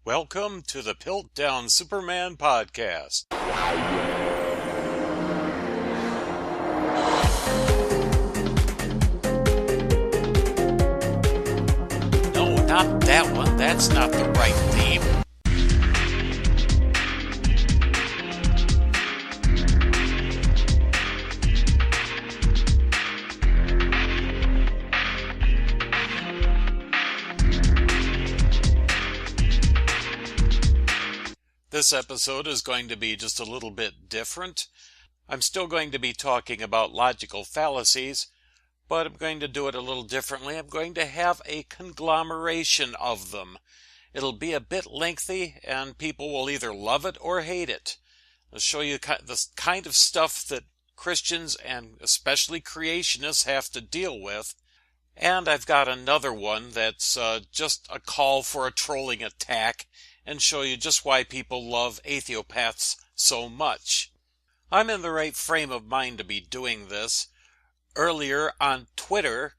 Welcome to the Piltdown Superman podcast. No, not that one. That's not the right theme. This episode is going to be just a little bit different. I'm still going to be talking about logical fallacies, but I'm going to do it a little differently. I'm going to have a conglomeration of them. It'll be a bit lengthy, and people will either love it or hate it. I'll show you the kind of stuff that Christians and especially creationists have to deal with. And I've got another one that's just a call for a trolling attack, and show you just why people love atheopaths so much. I'm in the right frame of mind to be doing this. Earlier on Twitter,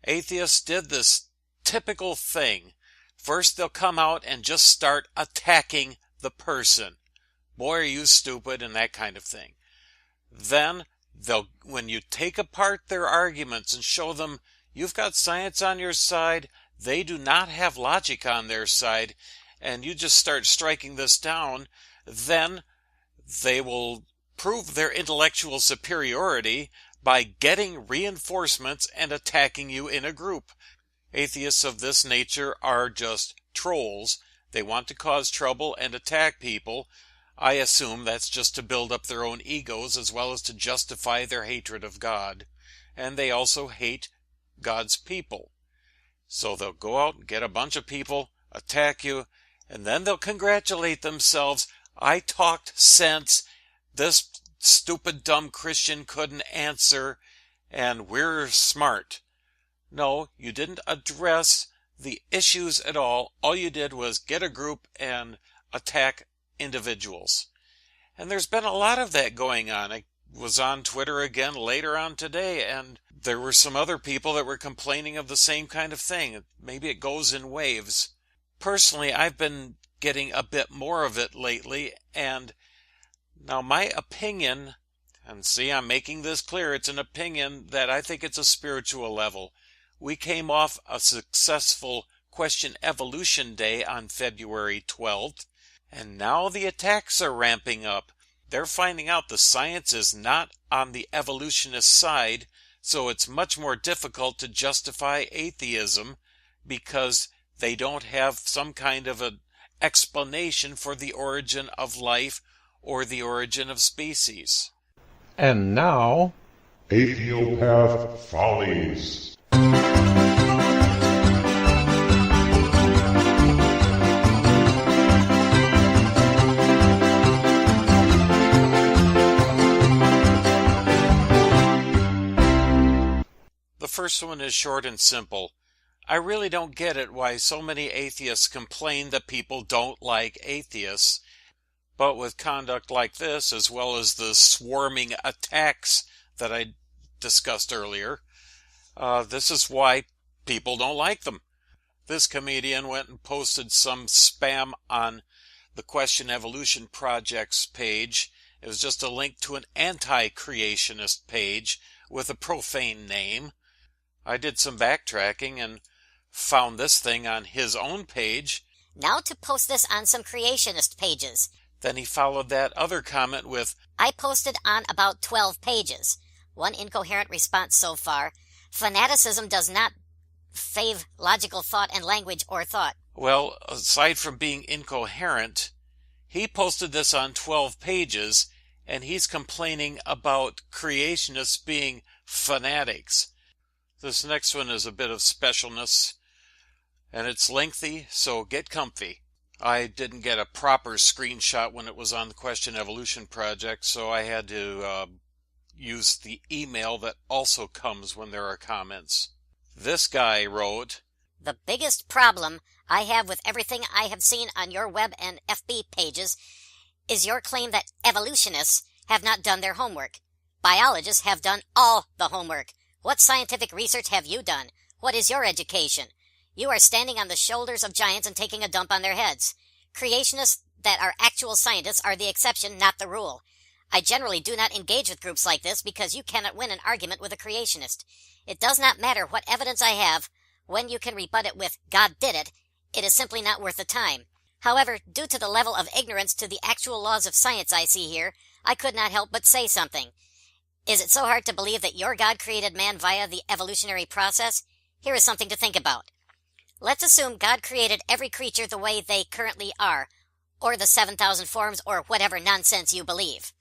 atheists did this typical thing. First they'll come out and just start attacking the person. Boy, are you stupid, and that kind of thing. Then, when you take apart their arguments and show them you've got science on your side, they do not have logic on their side, and you just start striking this down, then they will prove their intellectual superiority by getting reinforcements and attacking you in a group. Atheists of this nature are just trolls. They want to cause trouble and attack people. I assume that's just to build up their own egos as well as to justify their hatred of God. And they also hate God's people. So they'll go out and get a bunch of people, attack you, and then they'll congratulate themselves. I talked sense. This stupid, dumb Christian couldn't answer, and we're smart. No, you didn't address the issues at all. All you did was get a group and attack individuals. And there's been a lot of that going on. I was on Twitter again later on today, and there were some other people that were complaining of the same kind of thing. Maybe it goes in waves. Personally, I've been getting a bit more of it lately, and now my opinion, and see, I'm making this clear, it's an opinion that I think it's a spiritual level. We came off a successful Question Evolution Day on February 12th, and now the attacks are ramping up. They're finding out the science is not on the evolutionist side, so it's much more difficult to justify atheism because they don't have some kind of an explanation for the origin of life or the origin of species. And now, Atheopath Follies. The first one is short and simple. I really don't get it why so many atheists complain that people don't like atheists, but with conduct like this, as well as the swarming attacks that I discussed earlier, this is why people don't like them. This comedian went and posted some spam on the Question Evolution Project's page. It was just a link to an anti-creationist page with a profane name. I did some backtracking and found this thing on his own page. Now to post this on some creationist pages. Then he followed that other comment with, I posted on about 12 pages. One incoherent response so far. Fanaticism does not fave logical thought and language or thought. Well, aside from being incoherent, he posted this on 12 pages, and he's complaining about creationists being fanatics. This next one is a bit of specialness, and it's lengthy, so get comfy. I didn't get a proper screenshot when it was on the Question Evolution Project, so I had to use the email that also comes when there are comments. This guy wrote, The biggest problem I have with everything I have seen on your web and FB pages is your claim that evolutionists have not done their homework. Biologists have done all the homework. What scientific research have you done? What is your education? You are standing on the shoulders of giants and taking a dump on their heads. creationists that are actual scientists are the exception, not the rule. I generally do not engage with groups like this because you cannot win an argument with a creationist. It does not matter what evidence I have. When you can rebut it with, God did it, it is simply not worth the time. However, due to the level of ignorance to the actual laws of science I see here, I could not help but say something. Is it so hard to believe that your God created man via the evolutionary process? Here is something to think about. Let's assume God created every creature the way they currently are, or the 7,000 forms, or whatever nonsense you believe.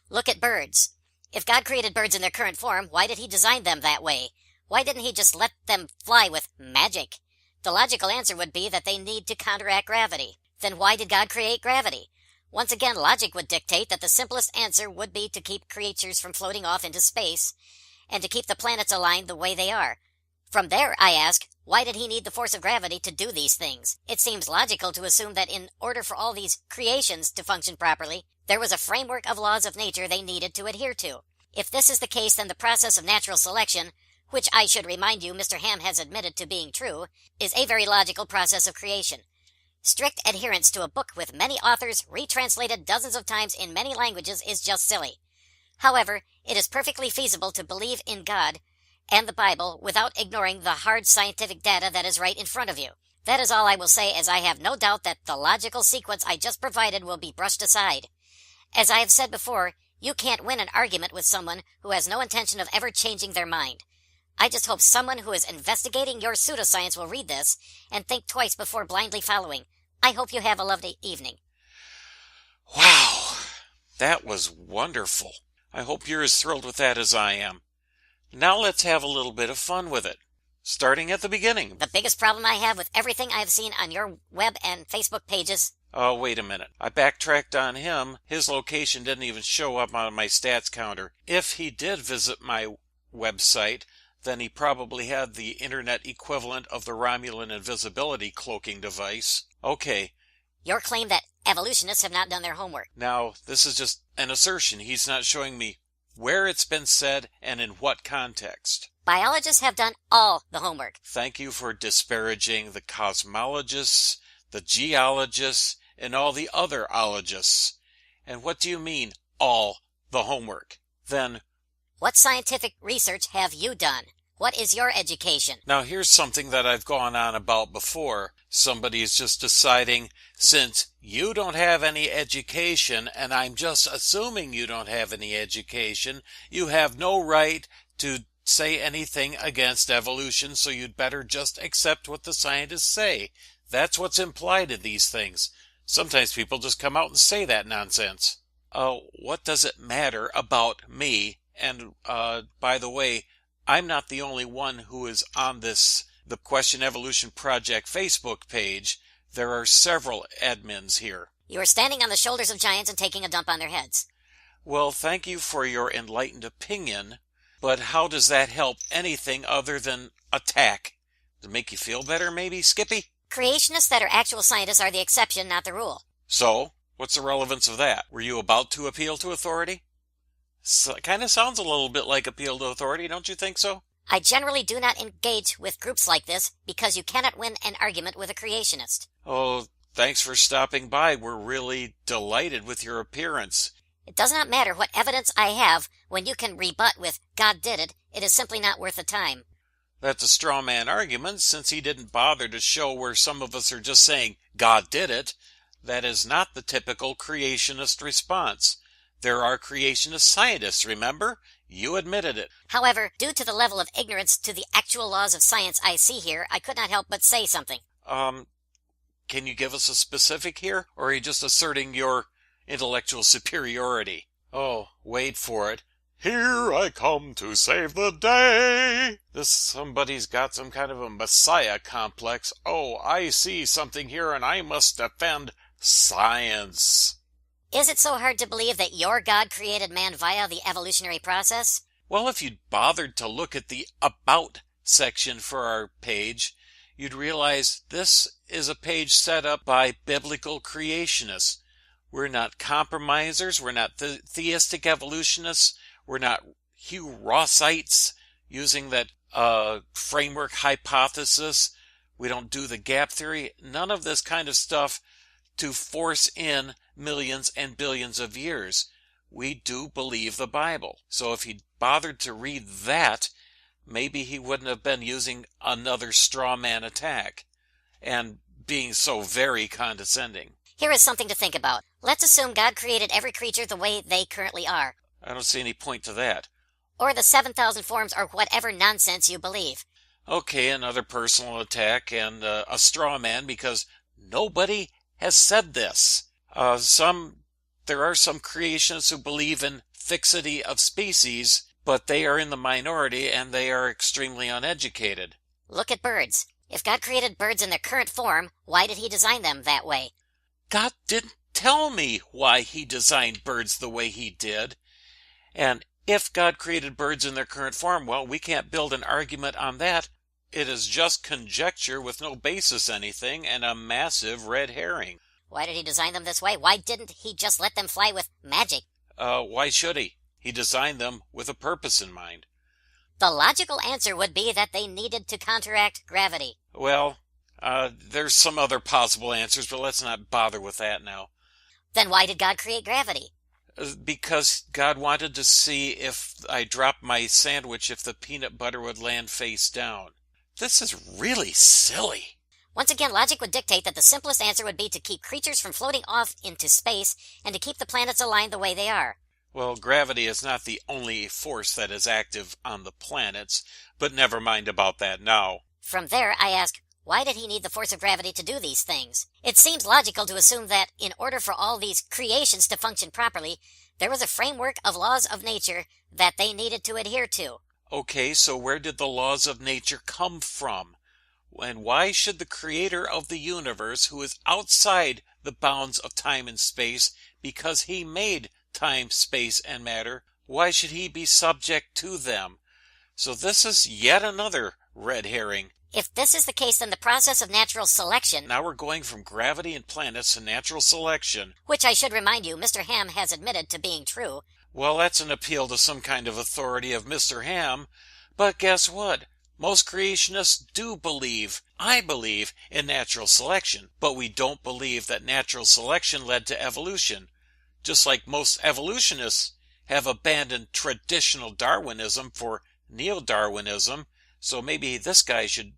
Look at birds. If God created birds in their current form, why did he design them that way? Why didn't he just let them fly with magic? The logical answer would be that they need to counteract gravity. Then why did God create gravity? Once again, logic would dictate that the simplest answer would be to keep creatures from floating off into space, and to keep the planets aligned the way they are. From there, I ask, why did he need the force of gravity to do these things? It seems logical to assume that in order for all these creations to function properly, there was a framework of laws of nature they needed to adhere to. If this is the case, then the process of natural selection, which I should remind you Mr. Ham has admitted to being true, is a very logical process of creation. Strict adherence to a book with many authors retranslated dozens of times in many languages is just silly. However, it is perfectly feasible to believe in God and the Bible without ignoring the hard scientific data that is right in front of you. That is all I will say, as I have no doubt that the logical sequence I just provided will be brushed aside. As I have said before, you can't win an argument with someone who has no intention of ever changing their mind. I just hope someone who is investigating your pseudoscience will read this and think twice before blindly following. I hope you have a lovely evening. Wow, that was wonderful. I hope you're as thrilled with that as I am. Now let's have a little bit of fun with it. Starting at the beginning. The biggest problem I have with everything I have seen on your web and Facebook pages... Oh, wait a minute. I backtracked on him. His location didn't even show up on my stats counter. If he did visit my website, then he probably had the internet equivalent of the Romulan invisibility cloaking device. Okay. Your claim that evolutionists have not done their homework. Now, this is just an assertion. He's not showing me where it's been said and in what context. Biologists have done all the homework. Thank you for disparaging the cosmologists, the geologists, and all the other ologists. And what do you mean, all the homework? Then, what scientific research have you done? What is your education? Now here's something that I've gone on about before. Somebody's just deciding, since you don't have any education, and I'm just assuming you don't have any education, you have no right to say anything against evolution, so you'd better just accept what the scientists say. That's what's implied in these things. Sometimes people just come out and say that nonsense. What does it matter about me? And, by the way, I'm not the only one who is on the Question Evolution Project Facebook page. There are several admins here. You are standing on the shoulders of giants and taking a dump on their heads. Well, thank you for your enlightened opinion, but how does that help anything other than attack? Does it make you feel better, maybe, Skippy? Creationists that are actual scientists are the exception, not the rule. So, what's the relevance of that? Were you about to appeal to authority? Kind of sounds a little bit like appeal to authority, don't you think so? I generally do not engage with groups like this because you cannot win an argument with a creationist. Oh, thanks for stopping by. We're really delighted with your appearance. It does not matter what evidence I have. When you can rebut with, God did it, it is simply not worth the time. That's a straw man argument, since he didn't bother to show where some of us are just saying, God did it. That is not the typical creationist response. There are creationist scientists, remember? You admitted it. However, due to the level of ignorance to the actual laws of science I see here, I could not help but say something. Can you give us a specific here? Or are you just asserting your intellectual superiority? Oh, wait for it. Here I come to save the day. Somebody's got some kind of a messiah complex. Oh, I see something here and I must defend science. Is it so hard to believe that your God created man via the evolutionary process? Well, if you'd bothered to look at the About section for our page, you'd realize this is a page set up by biblical creationists. We're not compromisers. We're not theistic evolutionists. We're not Hugh Rossites using that framework hypothesis. We don't do the gap theory. None of this kind of stuff to force in millions and billions of years. We do believe the Bible. So if he'd bothered to read that, maybe he wouldn't have been using another straw man attack and being so very condescending. Here is something to think about. Let's assume God created every creature the way they currently are. I don't see any point to that. Or the 7,000 forms, or whatever nonsense you believe. Okay, another personal attack and a straw man because nobody has said this. There are some creationists who believe in fixity of species, but they are in the minority and they are extremely uneducated. Look at birds. If God created birds in their current form, why did he design them that way? God didn't tell me why he designed birds the way he did. And if God created birds in their current form, well, we can't build an argument on that. It is just conjecture with no basis anything and a massive red herring. Why did he design them this way? Why didn't he just let them fly with magic? Why should he? He designed them with a purpose in mind. The logical answer would be that they needed to counteract gravity. Well, there's some other possible answers, but let's not bother with that now. Then why did God create gravity? Because God wanted to see if I dropped my sandwich, if the peanut butter would land face down. This is really silly. Once again, logic would dictate that the simplest answer would be to keep creatures from floating off into space and to keep the planets aligned the way they are. Well, gravity is not the only force that is active on the planets, but never mind about that now. From there, I ask, why did he need the force of gravity to do these things? It seems logical to assume that, in order for all these creations to function properly, there was a framework of laws of nature that they needed to adhere to. Okay, so where did the laws of nature come from? And why should the creator of the universe, who is outside the bounds of time and space, because he made time, space, and matter, why should he be subject to them? So this is yet another red herring. If this is the case, then the process of natural selection... Now we're going from gravity and planets to natural selection. Which I should remind you, Mr. Ham has admitted to being true. Well, that's an appeal to some kind of authority of Mr. Ham. But guess what? Most creationists do believe, I believe, in natural selection. But we don't believe that natural selection led to evolution. Just like most evolutionists have abandoned traditional Darwinism for neo-Darwinism. So maybe this guy should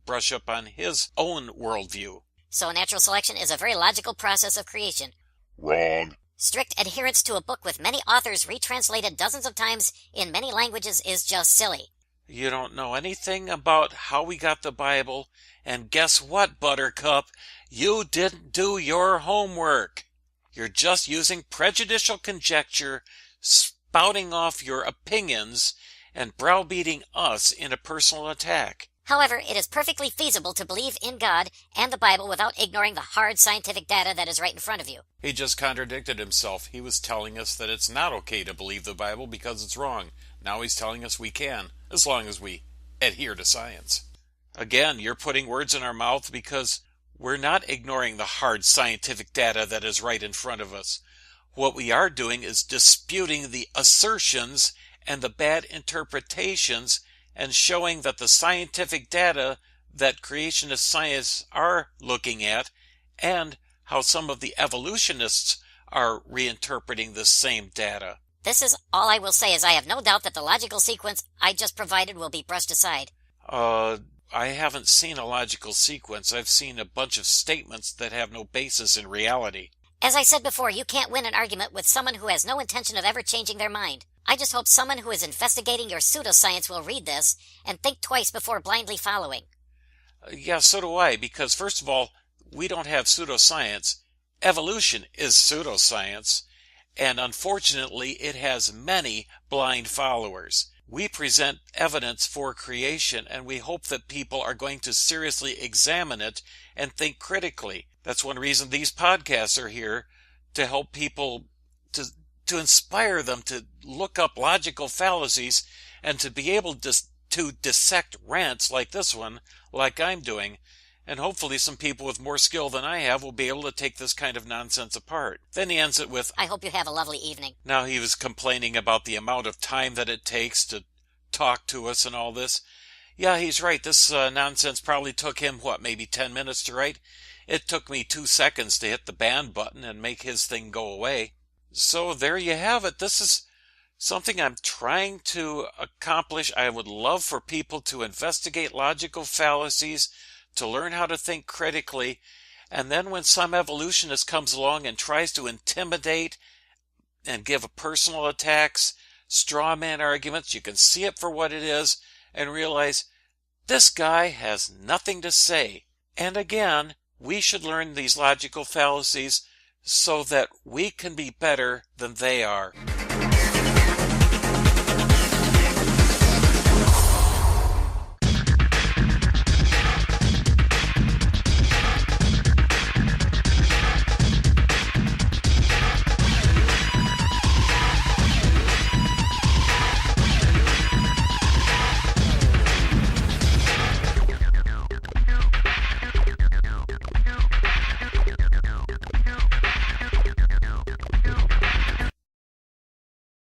brush up on his own worldview. So natural selection is a very logical process of creation. Wrong. Strict adherence to a book with many authors retranslated dozens of times in many languages is just silly. You don't know anything about how we got the Bible, and guess what, Buttercup? You didn't do your homework. You're just using prejudicial conjecture, spouting off your opinions, and browbeating us in a personal attack. However, it is perfectly feasible to believe in God and the Bible without ignoring the hard scientific data that is right in front of you. He just contradicted himself. He was telling us that it's not okay to believe the Bible because it's wrong. Now he's telling us we can, as long as we adhere to science. Again, you're putting words in our mouth because we're not ignoring the hard scientific data that is right in front of us. What we are doing is disputing the assertions and the bad interpretations and showing that the scientific data that creationist science are looking at and how some of the evolutionists are reinterpreting the same data. This is all I will say, as I have no doubt that the logical sequence I just provided will be brushed aside. I haven't seen a logical sequence. I've seen a bunch of statements that have no basis in reality. As I said before, you can't win an argument with someone who has no intention of ever changing their mind. I just hope someone who is investigating your pseudoscience will read this and think twice before blindly following. Yeah, so do I, because first of all, we don't have pseudoscience. Evolution is pseudoscience, and unfortunately it has many blind followers. We present evidence for creation, and we hope that people are going to seriously examine it and think critically. That's one reason these podcasts are here, to help people, to inspire them to look up logical fallacies and to be able to dissect rants like this one, like I'm doing. And hopefully some people with more skill than I have will be able to take this kind of nonsense apart. Then he ends it with, I hope you have a lovely evening. Now he was complaining about the amount of time that it takes to talk to us and all this. Yeah, he's right. This nonsense probably took him, maybe 10 minutes to write? It took me 2 seconds to hit the ban button and make his thing go away. So there you have it. This is something I'm trying to accomplish. I would love for people to investigate logical fallacies, to learn how to think critically, and then when some evolutionist comes along and tries to intimidate and give personal attacks, straw man arguments, you can see it for what it is and realize this guy has nothing to say. And again, we should learn these logical fallacies so that we can be better than they are.